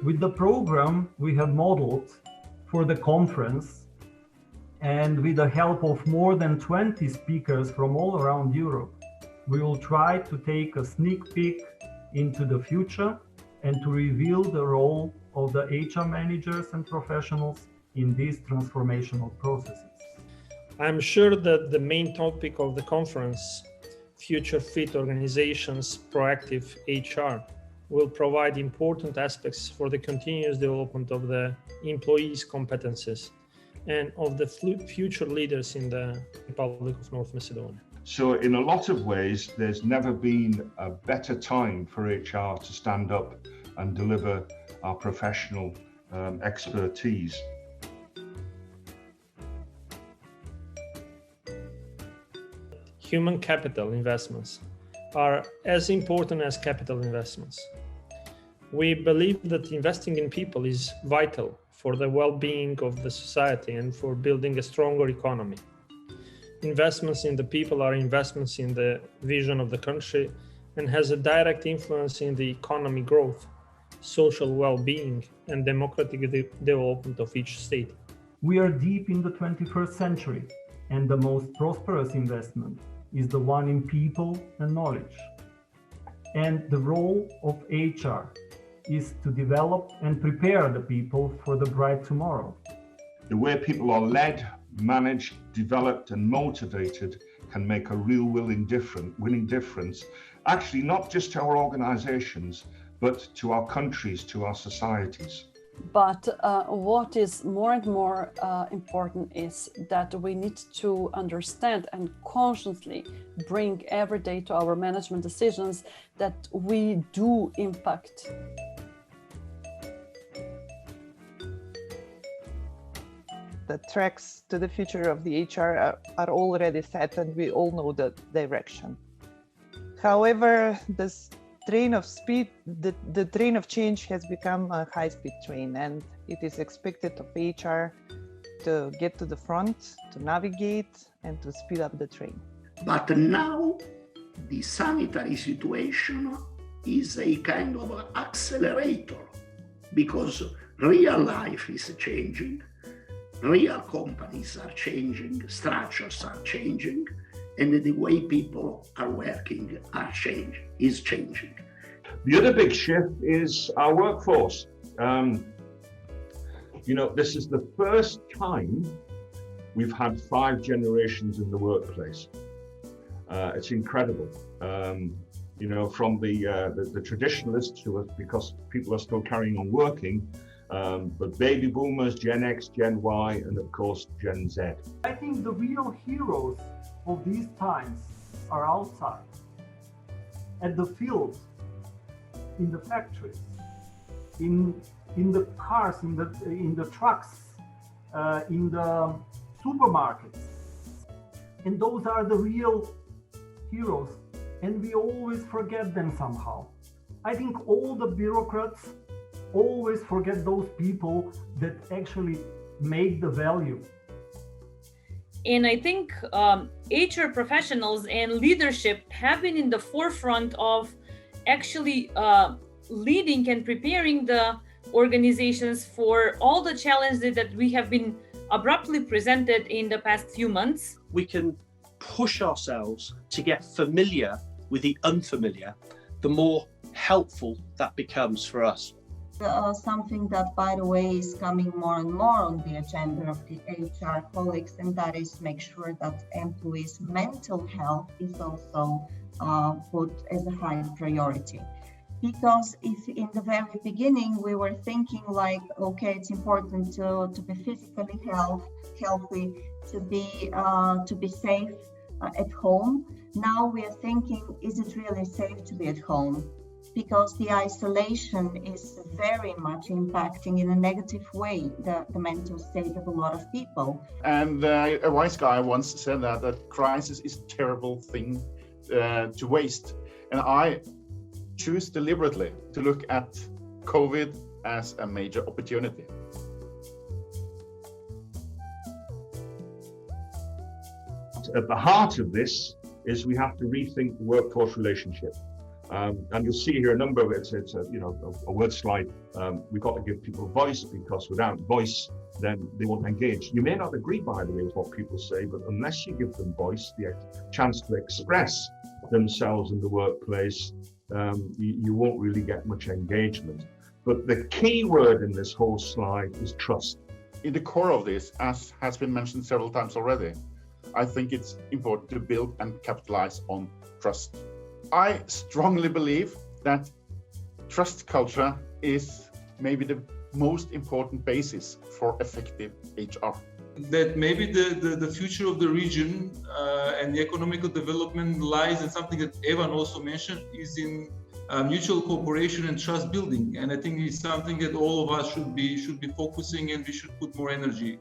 With the program we have modeled for the conference, and with the help of more than 20 speakers from all around Europe, we will try to take a sneak peek into the future and to reveal the role of the HR managers and professionals in these transformational processes. I'm sure that the main topic of the conference, Future Fit Organizations Proactive HR, will provide important aspects for the continuous development of the employees' competences and of the future leaders in the Republic of North Macedonia. So in a lot of ways, there's never been a better time for HR to stand up and deliver our professional expertise. Human capital investments are as important as capital investments. We believe that investing in people is vital for the well-being of the society and for building a stronger economy. Investments in the people are investments in the vision of the country and has a direct influence in the economy growth, social well-being, and democratic development of each state. We are deep in the 21st century, and the most prosperous investment is the one in people and knowledge. And the role of HR is to develop and prepare the people for the bright tomorrow. The way people are led, managed, developed and motivated can make a real winning difference, actually not just to our organizations, but to our countries, to our societies. But what is more and more important is that we need to understand and consciously bring every day to our management decisions that we do impact. The tracks to the future of the HR are already set, and we all know the direction. However, the train of change has become a high-speed train, and it is expected of HR to get to the front, to navigate, and to speed up the train. But now the sanitary situation is a kind of accelerator, because real life is changing, real companies are changing, structures are changing, and the way people are working is changing. The other big shift is our workforce. This is the first time we've had 5 generations in the workplace. It's incredible. From the traditionalists who are, because people are still carrying on working, but baby boomers, Gen X, Gen Y, and of course, Gen Z. I think the real heroes of these times are outside, at the fields, in the factories, in the cars, in the trucks, in the supermarkets. And those are the real heroes, and we always forget them somehow. I think all the bureaucrats always forget those people that actually make the value. And I think HR professionals and leadership have been in the forefront of actually leading and preparing the organizations for all the challenges that we have been abruptly presented in the past few months. We can push ourselves to get familiar with the unfamiliar, the more helpful that becomes for us. Something that, by the way, is coming more and more on the agenda of the HR colleagues, and that is make sure that employees' mental health is also put as a high priority. Because if in the very beginning we were thinking like, okay, it's important to be physically healthy, to be safe at home. Now we are thinking, is it really safe to be at home? Because the isolation is very much impacting in a negative way the mental state of a lot of people. And a wise guy once said that crisis is a terrible thing to waste. And I choose deliberately to look at COVID as a major opportunity. At the heart of this is we have to rethink the workforce relationship. And you'll see here a number of it. It's a word slide. We've got to give people voice, because without voice, then they won't engage. You may not agree, by the way, with what people say, but unless you give them voice, the chance to express themselves in the workplace, you won't really get much engagement. But the key word in this whole slide is trust. In the core of this, as has been mentioned several times already, I think it's important to build and capitalize on trust. I strongly believe that trust culture is maybe the most important basis for effective HR. That maybe the future of the region and the economical development lies in something that Evan also mentioned, is in mutual cooperation and trust building. And I think it's something that all of us should be focusing, and we should put more energy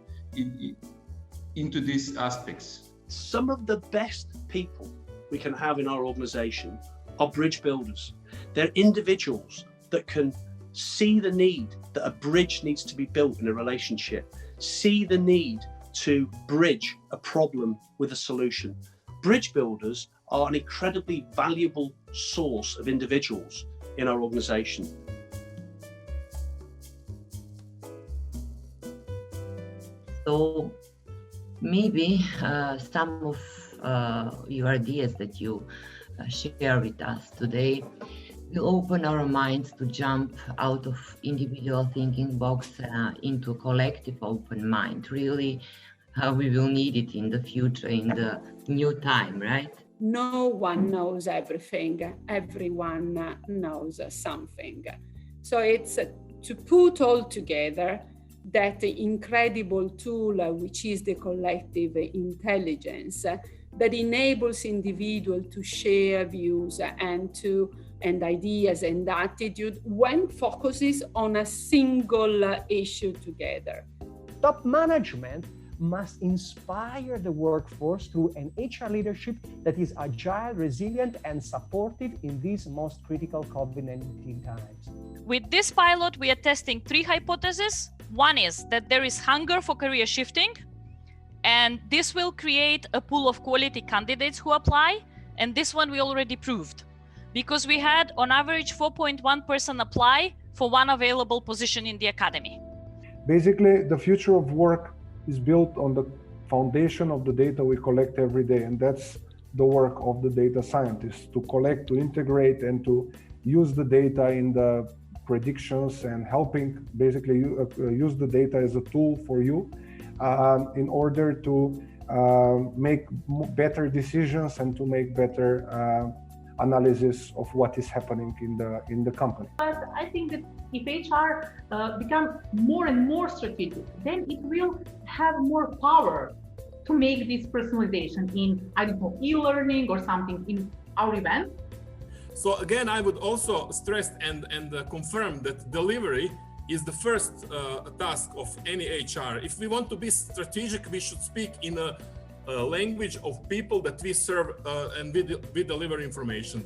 into these aspects. Some of the best people we can have in our organization are bridge builders. They're individuals that can see the need that a bridge needs to be built in a relationship, see the need to bridge a problem with a solution. Bridge builders are an incredibly valuable source of individuals in our organization. So maybe some of your ideas that you share with us today will open our minds to jump out of individual thinking box into a collective open mind. Really, we will need it in the future, in the new time, right? No one knows everything. Everyone knows something. So it's to put all together that incredible tool, which is the collective intelligence, that enables individuals to share views and ideas and attitude when focuses on a single issue together. Top management must inspire the workforce through an HR leadership that is agile, resilient, and supportive in these most critical COVID-19 times. With this pilot, we are testing 3 hypotheses. One is that there is hunger for career shifting, and this will create a pool of quality candidates who apply. And this one we already proved, because we had on average 4.1% apply for one available position in the academy. Basically, the future of work is built on the foundation of the data we collect every day, and that's the work of the data scientists, to collect, to integrate, and to use the data in the predictions and helping basically use the data as a tool for you in order to make better decisions and to make better analysis of what is happening in the company. But I think that if HR becomes more and more strategic, then it will have more power to make this personalization in, I don't know, e-learning or something in our event. So again, I would also stress and confirm that delivery is the first task of any HR. If we want to be strategic, we should speak in a language of people that we serve and we deliver information.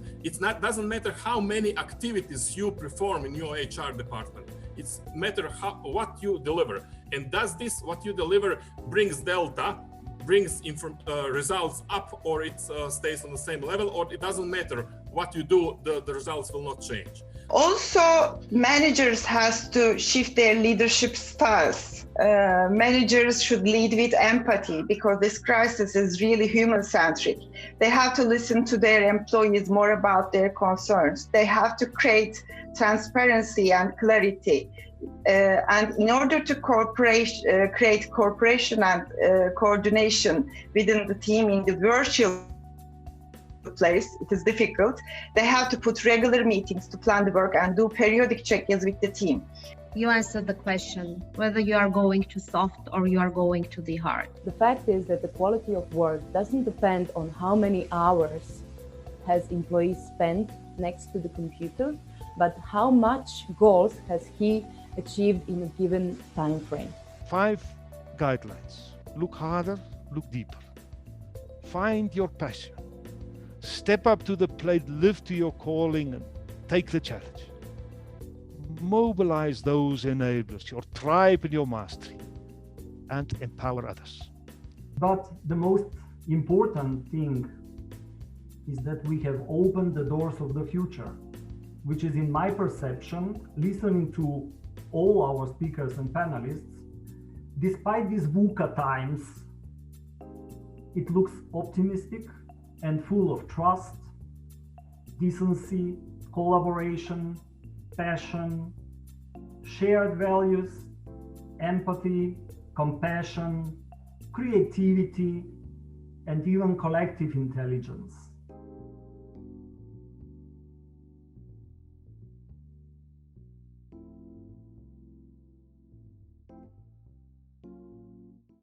Doesn't matter how many activities you perform in your HR department. It's matter what you deliver. And does this, what you deliver, brings delta, brings results up, or it stays on the same level, or it doesn't matter what you do, the results will not change. Also, managers has to shift their leadership styles. Managers should lead with empathy, because this crisis is really human-centric. They have to listen to their employees more about their concerns. They have to create transparency and clarity. And in order to create cooperation and coordination within the team in the virtual place, it is difficult. They have to put regular meetings to plan the work and do periodic check-ins with the team. You answered the question, whether you are going to soft or you are going to the hard. The fact is that the quality of work doesn't depend on how many hours has employee spent next to the computer, but how much goals has he achieved in a given time frame. 5 guidelines. Look harder, look deeper. Find your passion. Step up to the plate, live to your calling, and take the challenge. Mobilize those enablers, your tribe and your mastery, and empower others. But the most important thing is that we have opened the doors of the future, which is, in my perception, listening to all our speakers and panelists, despite these VUCA times, it looks optimistic and full of trust, decency, collaboration, passion, shared values, empathy, compassion, creativity, and even collective intelligence.